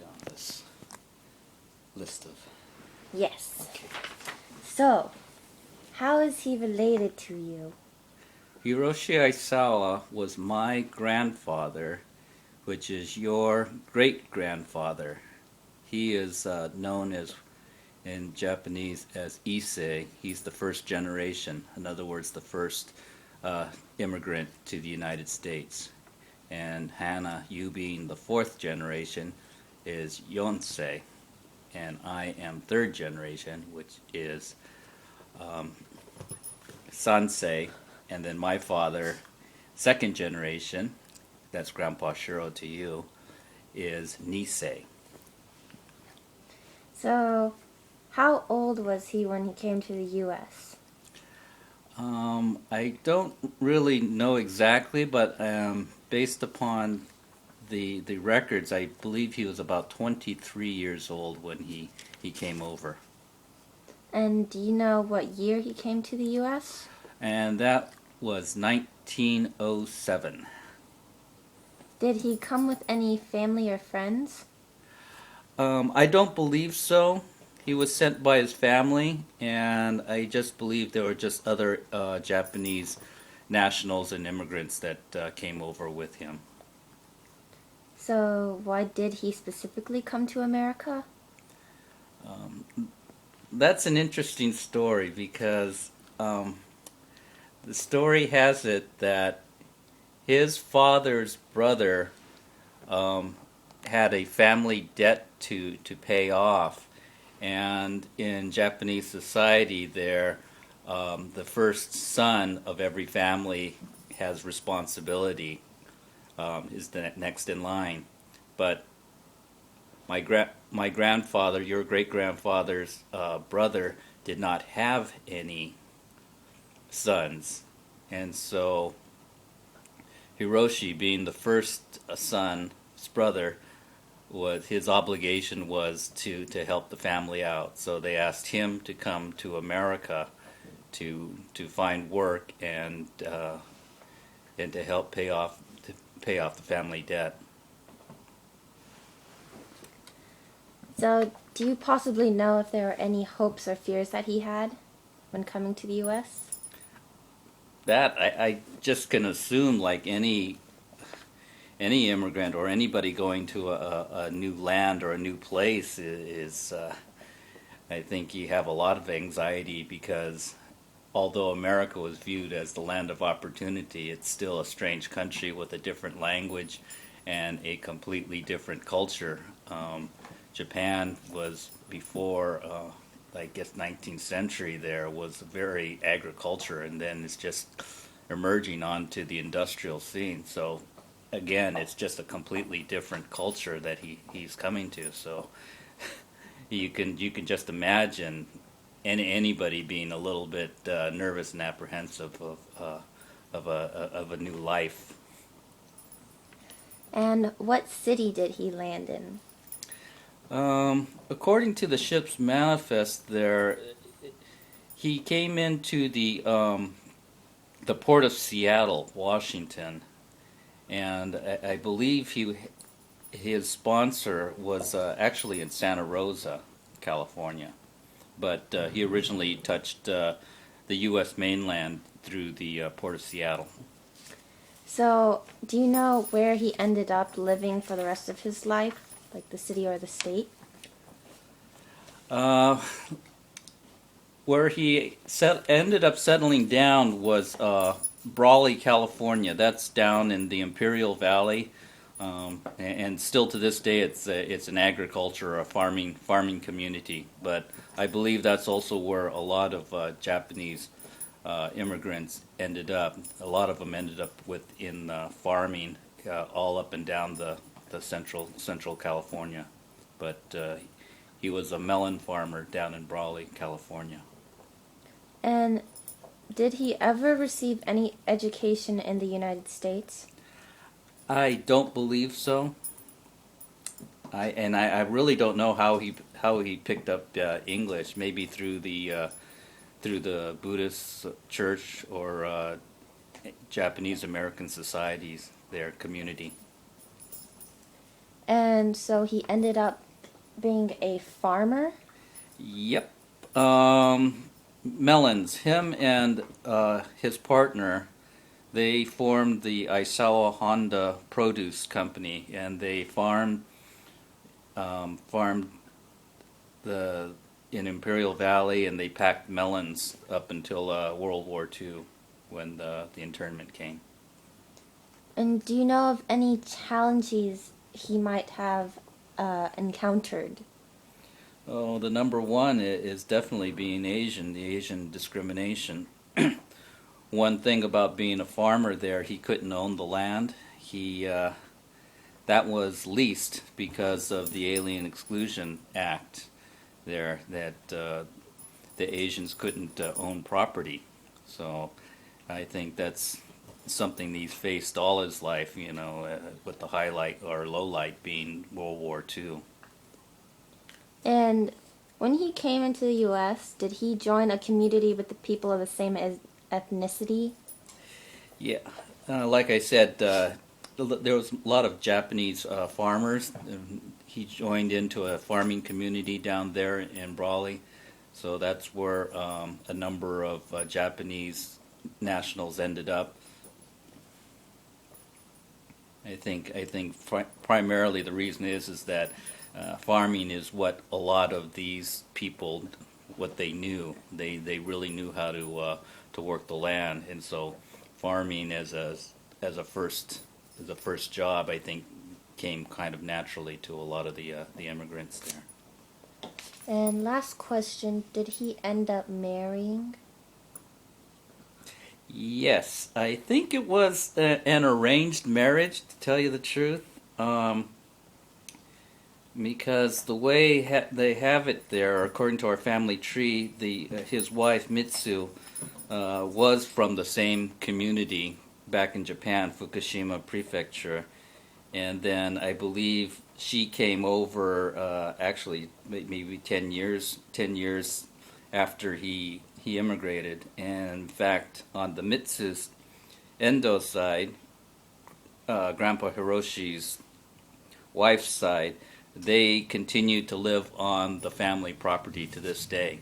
on this list of... Yes. Okay. So, how is he related to you? Hiroshi Aisawa was my grandfather, which is your great-grandfather. He is known as in Japanese as Issei. He's the first generation, in other words, the first immigrant to the United States. And Hannah, you being the fourth generation, is Yonsei, and I am third generation, which is Sansei, and then my father, second generation, that's Grandpa Shiro to you, is Nisei. So, how old was he when he came to the U.S.? I don't really know exactly, but based upon the records, I believe he was about 23 years old when he came over. And do you know what year he came to the U.S.? And that was 1907. Did he come with any family or friends? I don't believe so. He was sent by his family, and I just believe there were just other Japanese nationals and immigrants that came over with him. So, why did he specifically come to America? Um, that's an interesting story because the story has it that his father's brother had a family debt to pay off, and in Japanese society, there the first son of every family has responsibility, is the next in line. But my grandfather, your great grandfather's brother, did not have any sons, and so Hiroshi, being the first son's brother, was his obligation was to help the family out. So they asked him to come to America to find work and to help pay off the family debt. So, do you possibly know if there were any hopes or fears that he had when coming to the U.S.? That I just can assume, like any immigrant or anybody going to a new land or a new place is I think you have a lot of anxiety because although America was viewed as the land of opportunity, it's still a strange country with a different language and a completely different culture. Japan was before, I guess, 19th century. There was very agriculture, and then it's just emerging onto the industrial scene. So again, it's just a completely different culture that he's coming to. So you can just imagine anybody being a little bit nervous and apprehensive of a new life. And what city did he land in? According to the ship's manifest, he came into the port of Seattle, Washington, and I believe his sponsor was actually in Santa Rosa, California, but he originally touched the U.S. mainland through the port of Seattle. So, do you know where he ended up living for the rest of his life? Like the city or the state? Uh, where he ended up settling down was Brawley, California. That's down in the Imperial Valley, and still to this day, it's an agriculture or a farming community. But I believe that's also where a lot of Japanese immigrants ended up. A lot of them ended up in farming, all up and down the central California. But he was a melon farmer down in Brawley, California. And did he ever receive any education in the United States? I don't believe so. I really don't know how he picked up English. Maybe through the Buddhist church or Japanese American societies, their community. And so he ended up being a farmer. Yep. Melons, him and his partner, they formed the Aisawa Honda Produce Company, and they farmed the in Imperial Valley, and they packed melons up until World War II, when the internment came. And do you know of any challenges he might have encountered? Oh, the number one is definitely being Asian, the Asian discrimination. One thing about being a farmer there, he couldn't own the land. He That was leased because of the Alien Exclusion Act there, that the Asians couldn't own property. So I think that's something he's faced all his life, with the highlight or low light being World War II. And when he came into the U.S., did he join a community with the people of the same ethnicity? Yeah, like I said, there was a lot of Japanese farmers. He joined into a farming community down there in Brawley, so that's where a number of Japanese nationals ended up. I think primarily the reason is that farming is what a lot of these people, what they knew. They really knew how to work the land, and so farming as a first job, I think, came kind of naturally to a lot of the immigrants there. And last question, did he end up marrying? Yes, I think it was an arranged marriage, to tell you the truth, because the way they have it there, according to our family tree, his wife Mitsu was from the same community back in Japan, Fukushima Prefecture, and then I believe she came over actually maybe 10 years after he immigrated. And in fact, on the Mitsu's Endo side, Grandpa Hiroshi's wife's side, they continued to live on the family property to this day.